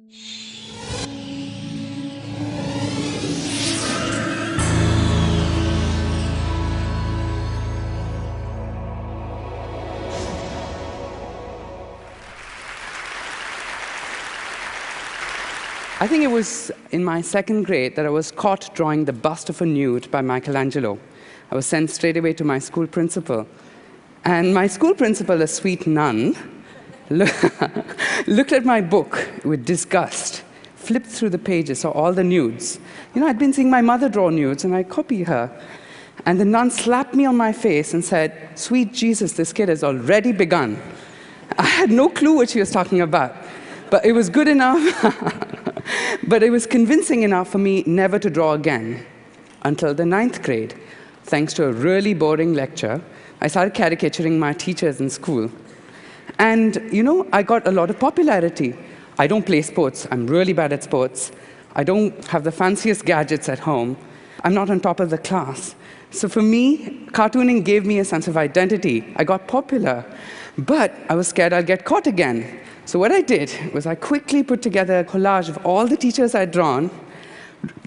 I think it was in my second grade that I was caught drawing the bust of a nude by Michelangelo. I was sent straight away to my school principal. And my school principal, a sweet nun, looked at my book with disgust, flipped through the pages, saw all the nudes. You know, I'd been seeing my mother draw nudes, and I copied her. And the nun slapped me on my face and said, "Sweet Jesus, this kid has already begun." I had no clue what she was talking about, but it was good enough. But it was convincing enough for me never to draw again. Until the 9th grade, thanks to a really boring lecture, I started caricaturing my teachers in school. And, you know, I got a lot of popularity. I don't play sports. I'm really bad at sports. I don't have the fanciest gadgets at home. I'm not on top of the class. So for me, cartooning gave me a sense of identity. I got popular. But I was scared I'd get caught again. So what I did was I quickly put together a collage of all the teachers I'd drawn,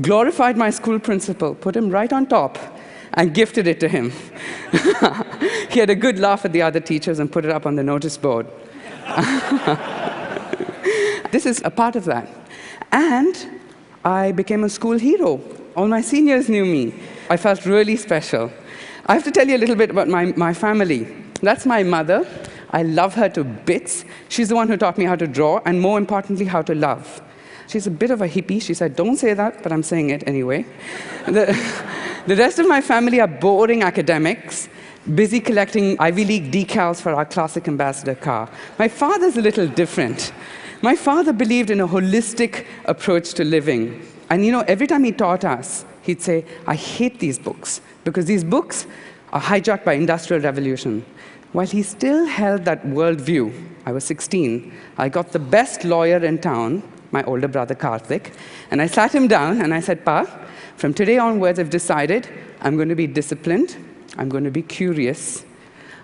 glorified my school principal, put him right on top, and gifted it to him. He had a good laugh at the other teachers and put it up on the notice board. This is a part of that. And I became a school hero. All my seniors knew me. I felt really special. I have to tell you a little bit about my family. That's my mother. I love her to bits. She's the one who taught me how to draw, and more importantly, how to love. She's a bit of a hippie. She said, "Don't say that," but I'm saying it anyway. The rest of my family are boring academics, busy collecting Ivy League decals for our classic ambassador car. My father's a little different. My father believed in a holistic approach to living. And you know, every time he taught us, he'd say, "I hate these books, because these books are hijacked by Industrial Revolution." While he still held that worldview, I was 16, I got the best lawyer in town, my older brother Karthik, and I sat him down and I said, "Pa, from today onwards I've decided I'm going to be disciplined, I'm going to be curious,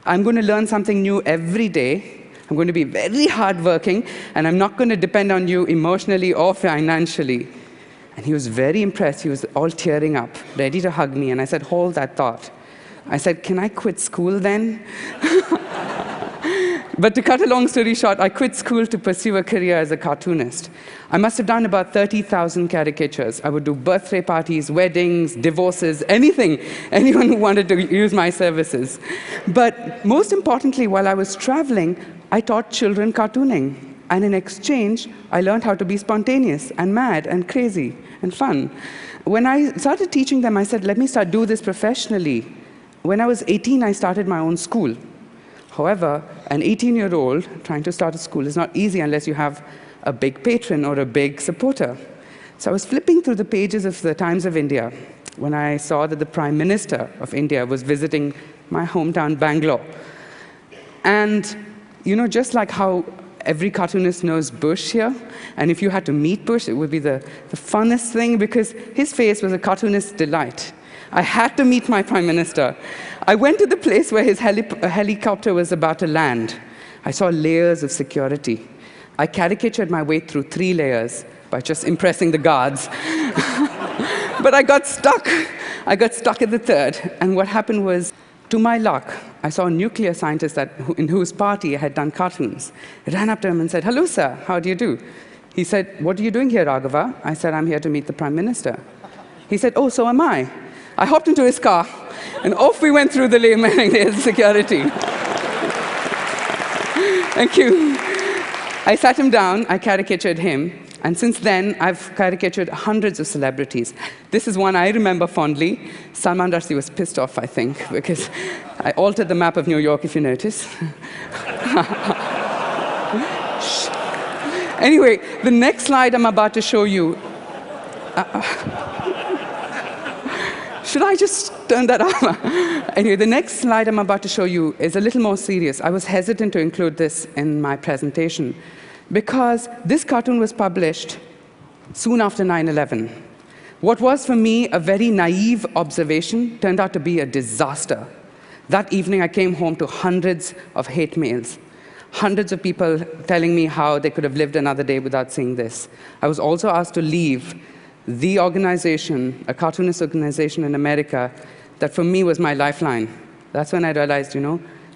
I'm going to learn something new every day, I'm going to be very hardworking, and I'm not going to depend on you emotionally or financially." And he was very impressed. He was all tearing up, ready to hug me, and I said, "Hold that thought." I said, "Can I quit school then?" But to cut a long story short, I quit school to pursue a career as a cartoonist. I must have done about 30,000 caricatures. I would do birthday parties, weddings, divorces, anything, anyone who wanted to use my services. But most importantly, while I was traveling, I taught children cartooning. And in exchange, I learned how to be spontaneous and mad and crazy and fun. When I started teaching them, I said, "Let me do this professionally." When I was 18, I started my own school. However, an 18-year-old trying to start a school is not easy unless you have a big patron or a big supporter. So I was flipping through the pages of the Times of India when I saw that the Prime Minister of India was visiting my hometown, Bangalore. And, you know, just like how every cartoonist knows Bush here, and if you had to meet Bush, it would be the funnest thing, because his face was a cartoonist's delight. I had to meet my Prime Minister. I went to the place where his helicopter was about to land. I saw layers of security. I caricatured my way through 3 layers by just impressing the guards. But I got stuck. I got stuck at the 3rd. And what happened was, to my luck, I saw a nuclear scientist in whose party I had done cartoons. I ran up to him and said, "Hello, sir. How do you do?" He said, "What are you doing here, Raghava?" I said, "I'm here to meet the Prime Minister." He said, "Oh, so am I." I hopped into his car, and off we went through the layers of security. Thank you. I sat him down, I caricatured him, and since then, I've caricatured hundreds of celebrities. This is one I remember fondly. Salman Rushdie was pissed off, I think, because I altered the map of New York, if you notice. Anyway, the next slide I'm about to show you. Should I just turn that off? Anyway, the next slide I'm about to show you is a little more serious. I was hesitant to include this in my presentation because this cartoon was published soon after 9/11. What was for me a very naive observation turned out to be a disaster. That evening, I came home to hundreds of hate mails. Hundreds of people telling me how they could have lived another day without seeing this. I was also asked to leave the organization, a cartoonist organization in America, that for me was my lifeline. That's when I realized,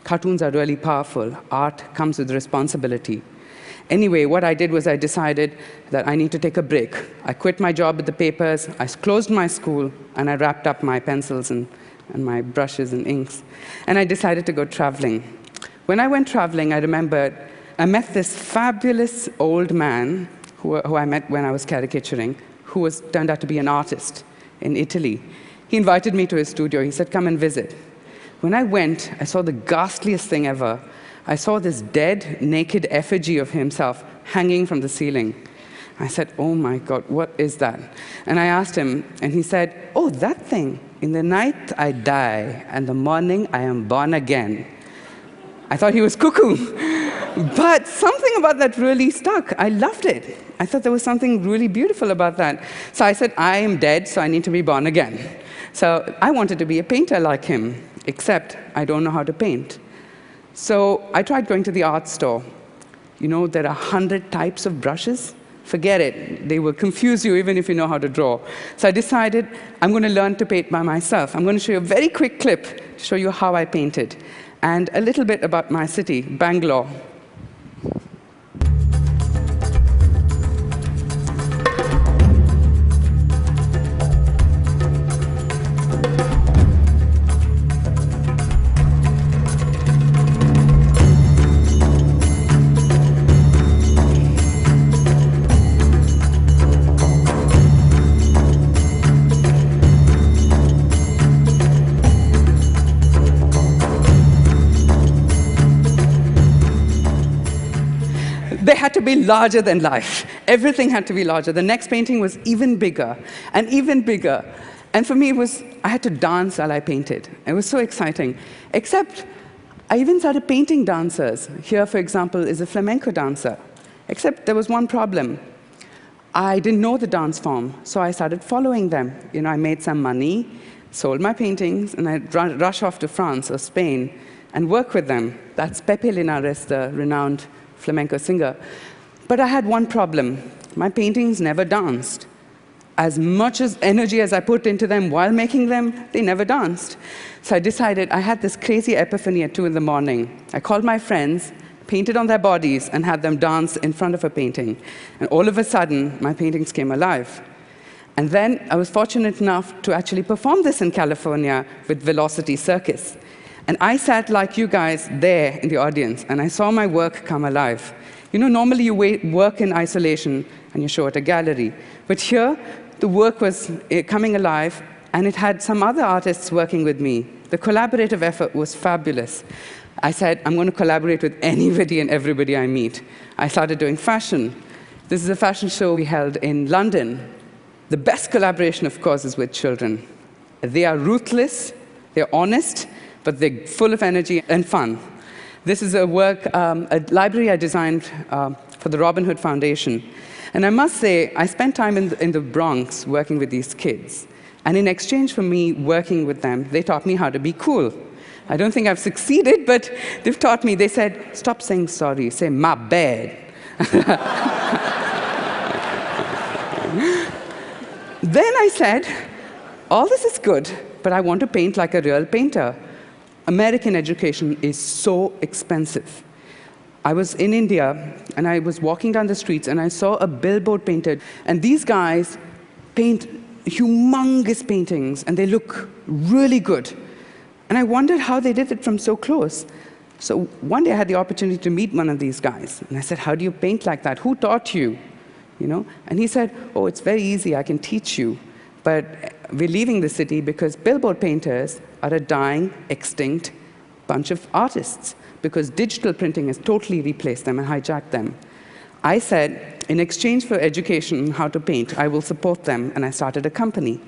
cartoons are really powerful. Art comes with responsibility. Anyway, what I did was I decided that I need to take a break. I quit my job at the papers, I closed my school, and I wrapped up my pencils and my brushes and inks. And I decided to go traveling. When I went traveling, I remembered I met this fabulous old man who I met when I was caricaturing, who turned out to be an artist in Italy. He invited me to his studio. He said, come and visit. When I went, I saw the ghastliest thing ever. I saw this dead, naked effigy of himself hanging from the ceiling. I said, oh my God, what is that? And I asked him, and he said, oh, that thing. In the night I die, and the morning I am born again. I thought he was cuckoo. But something about that really stuck. I loved it. I thought there was something really beautiful about that. So I said, I am dead, so I need to be born again. So I wanted to be a painter like him, except I don't know how to paint. So I tried going to the art store. There are 100 types of brushes. Forget it. They will confuse you even if you know how to draw. So I decided I'm going to learn to paint by myself. I'm going to show you a very quick clip to show you how I painted, and a little bit about my city, Bangalore. They had to be larger than life. Everything had to be larger. The next painting was even bigger, and even bigger. And for me, I had to dance while I painted. It was so exciting. Except, I even started painting dancers. Here, for example, is a flamenco dancer. Except there was one problem. I didn't know the dance form, so I started following them. I made some money, sold my paintings, and I'd rush off to France or Spain and work with them. That's Pepe Linares, the renowned flamenco singer. But I had one problem. My paintings never danced. As much energy as I put into them while making them, they never danced. So I decided, I had this crazy epiphany at 2 in the morning. I called my friends, painted on their bodies, and had them dance in front of a painting. And all of a sudden, my paintings came alive. And then I was fortunate enough to actually perform this in California with Velocity Circus. And I sat like you guys there in the audience, and I saw my work come alive. Normally you work in isolation, and you show at a gallery. But here, the work was coming alive, and it had some other artists working with me. The collaborative effort was fabulous. I said, I'm going to collaborate with anybody and everybody I meet. I started doing fashion. This is a fashion show we held in London. The best collaboration, of course, is with children. They are ruthless, they're honest, but they're full of energy and fun. This is a library I designed for the Robin Hood Foundation. And I must say, I spent time in the Bronx working with these kids. And in exchange for me working with them, they taught me how to be cool. I don't think I've succeeded, but they've taught me. They said, stop saying sorry, say my bad. Then I said, all this is good, but I want to paint like a real painter. American education is so expensive. I was in India, and I was walking down the streets, and I saw a billboard painted. And these guys paint humongous paintings, and they look really good. And I wondered how they did it from so close. So one day I had the opportunity to meet one of these guys. And I said, how do you paint like that? Who taught you? And he said, oh, it's very easy. I can teach you. But we're leaving the city because billboard painters are a dying, extinct bunch of artists, because digital printing has totally replaced them and hijacked them. I said, in exchange for education on how to paint, I will support them, and I started a company.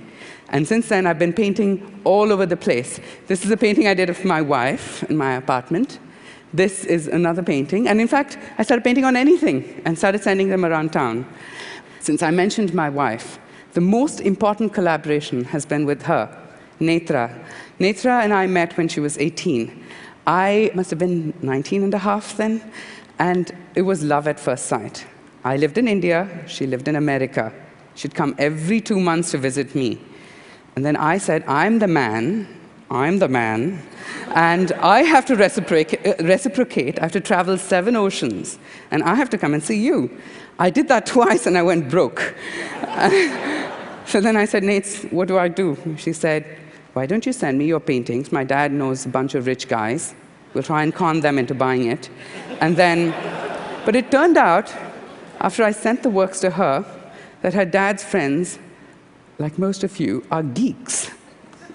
And since then, I've been painting all over the place. This is a painting I did of my wife in my apartment. This is another painting. And in fact, I started painting on anything and started sending them around town. Since I mentioned my wife, the most important collaboration has been with her, Netra. Netra and I met when she was 18. I must have been 19 and a half then, and it was love at first sight. I lived in India, she lived in America. She'd come every 2 months to visit me. And then I said, I'm the man, and I have to reciprocate. I have to travel 7 oceans, and I have to come and see you. I did that twice, and I went broke. So then I said, Nate, what do I do? She said, why don't you send me your paintings? My dad knows a bunch of rich guys. We'll try and con them into buying it. And then, but it turned out, after I sent the works to her, that her dad's friends, like most of you, are geeks.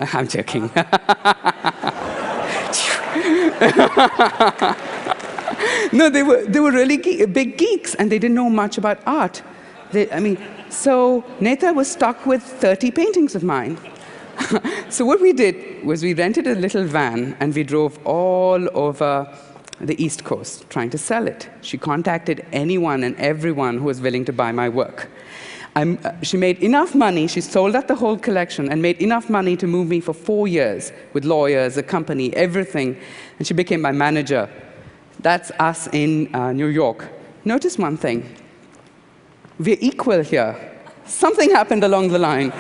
I'm joking. No, they were really big geeks, and they didn't know much about art. So Netha was stuck with 30 paintings of mine. So what we did was we rented a little van, and we drove all over the East Coast trying to sell it. She contacted anyone and everyone who was willing to buy my work. She made enough money, she sold out the whole collection, and made enough money to move me for 4 years with lawyers, a company, everything, and she became my manager. That's us in New York. Notice one thing. We're equal here. Something happened along the line.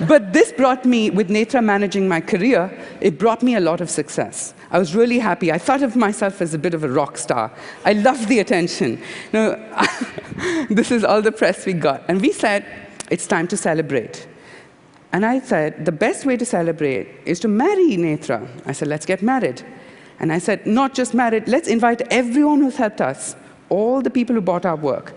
But this brought me, with Netra managing my career, it brought me a lot of success. I was really happy. I thought of myself as a bit of a rock star. I loved the attention. This is all the press we got. And we said, it's time to celebrate. And I said, the best way to celebrate is to marry Netra. I said, let's get married. And I said, not just married, let's invite everyone who's helped us, all the people who bought our work.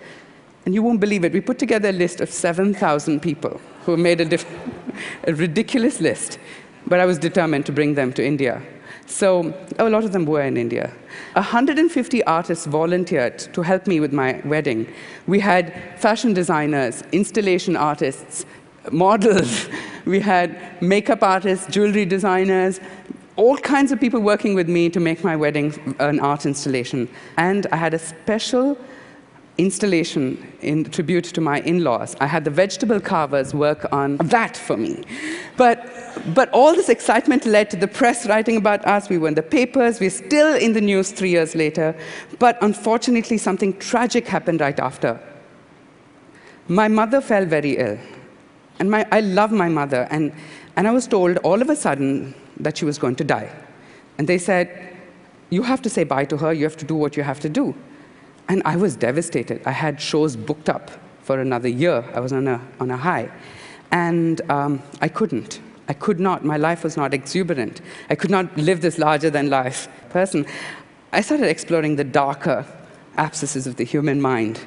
And you won't believe it, we put together a list of 7,000 people who made a ridiculous list. But I was determined to bring them to India. So a lot of them were in India. 150 artists volunteered to help me with my wedding. We had fashion designers, installation artists, models. We had makeup artists, jewelry designers, all kinds of people working with me to make my wedding an art installation. And I had a special installation in tribute to my in-laws. I had the vegetable carvers work on that for me. But all this excitement led to the press writing about us. We were in the papers. We're still in the news 3 years later. But unfortunately, something tragic happened right after. My mother fell very ill. And I love my mother. And I was told all of a sudden that she was going to die. And they said, you have to say bye to her. You have to do what you have to do. And I was devastated. I had shows booked up for another year. I was on a high. And I couldn't. I could not. My life was not exuberant. I could not live this larger-than-life person. I started exploring the darker abscesses of the human mind.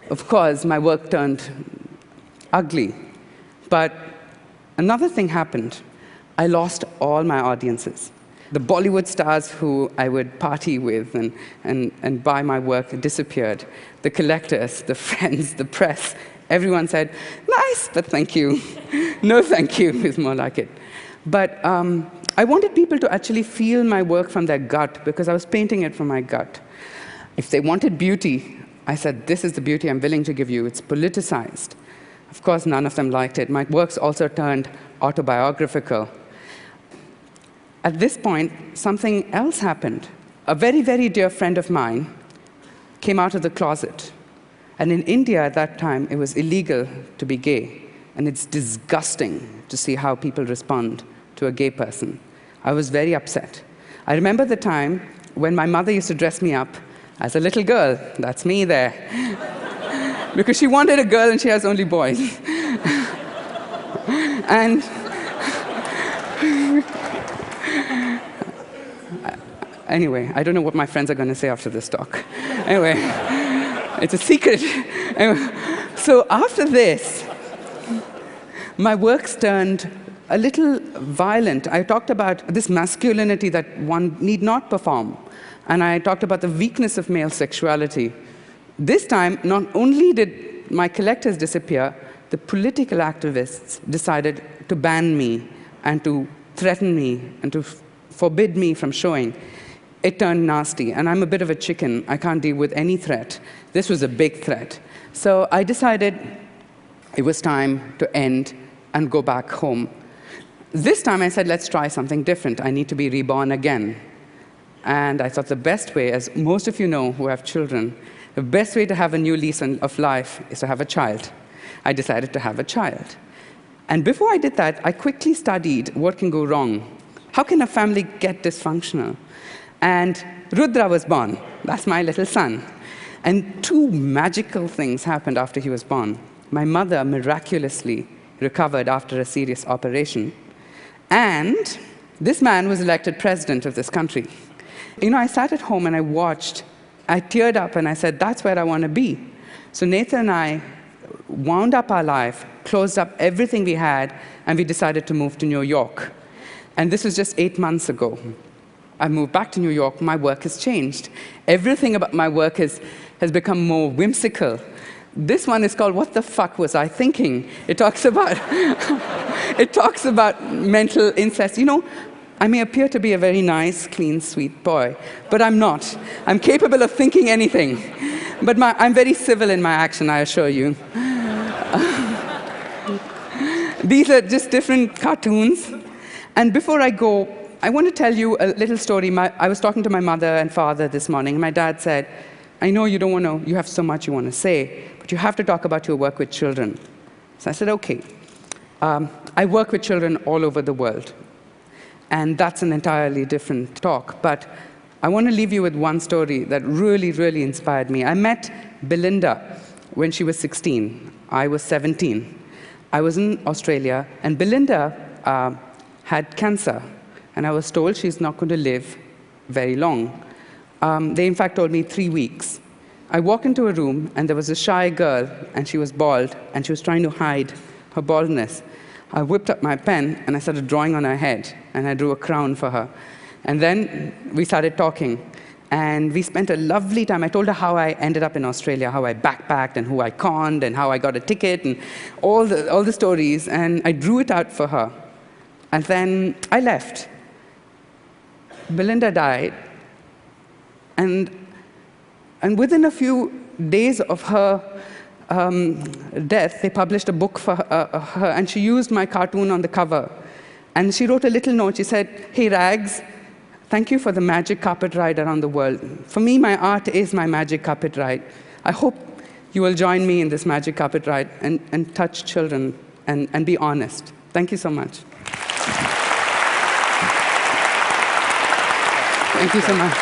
Of course, my work turned ugly. But another thing happened. I lost all my audiences. The Bollywood stars who I would party with and buy my work disappeared. The collectors, the friends, the press, everyone said, nice, but thank you. No thank you is more like it. But I wanted people to actually feel my work from their gut, because I was painting it from my gut. If they wanted beauty, I said, this is the beauty I'm willing to give you. It's politicized. Of course, none of them liked it. My works also turned autobiographical. At this point, something else happened. A very, very dear friend of mine came out of the closet. And in India at that time, it was illegal to be gay. And it's disgusting to see how people respond to a gay person. I was very upset. I remember the time when my mother used to dress me up as a little girl. That's me there. Because she wanted a girl and she has only boys. And anyway, I don't know what my friends are going to say after this talk. Anyway, it's a secret. Anyway, so after this, my works turned a little violent. I talked about this masculinity that one need not perform. And I talked about the weakness of male sexuality. This time, not only did my collectors disappear, the political activists decided to ban me and to threaten me and to forbid me from showing. It turned nasty, and I'm a bit of a chicken. I can't deal with any threat. This was a big threat. So I decided it was time to end and go back home. This time I said, let's try something different. I need to be reborn again. And I thought the best way, as most of you know who have children, the best way to have a new lease of life is to have a child. I decided to have a child. And before I did that, I quickly studied what can go wrong. How can a family get dysfunctional? And Rudra was born. That's my little son. And two magical things happened after he was born. My mother miraculously recovered after a serious operation. And this man was elected president of this country. You know, I sat at home and I watched. I teared up and I said, that's where I want to be. So Nathan and I wound up our life, closed up everything we had, and we decided to move to New York. And this was just 8 months ago. I moved back to New York. My work has changed. Everything about my work has become more whimsical. This one is called What the Fuck Was I Thinking? It talks about, it talks about mental incest. You know, I may appear to be a very nice, clean, sweet boy, but I'm not. I'm capable of thinking anything. But I'm very civil in my action, I assure you. These are just different cartoons. And before I go, I want to tell you a little story. I was talking to my mother and father this morning. My dad said, I know you don't want to, you have so much you want to say, but you have to talk about your work with children. So I said, okay. I work with children all over the world. And that's an entirely different talk. But I want to leave you with one story that really, really inspired me. I met Belinda when she was 16. I was 17. I was in Australia, and Belinda had cancer. And I was told she's not going to live very long. They, in fact, told me 3 weeks. I walked into a room, and there was a shy girl, and she was bald, and she was trying to hide her baldness. I whipped up my pen, and I started drawing on her head, and I drew a crown for her. And then we started talking, and we spent a lovely time. I told her how I ended up in Australia, how I backpacked, and who I conned, and how I got a ticket, and all the stories, and I drew it out for her. And then I left. Belinda died, and within a few days of her death, they published a book for her, and she used my cartoon on the cover. And she wrote a little note. She said, hey, Rags, thank you for the magic carpet ride around the world. For me, my art is my magic carpet ride. I hope you will join me in this magic carpet ride and touch children and be honest. Thank you so much. Thank you so much.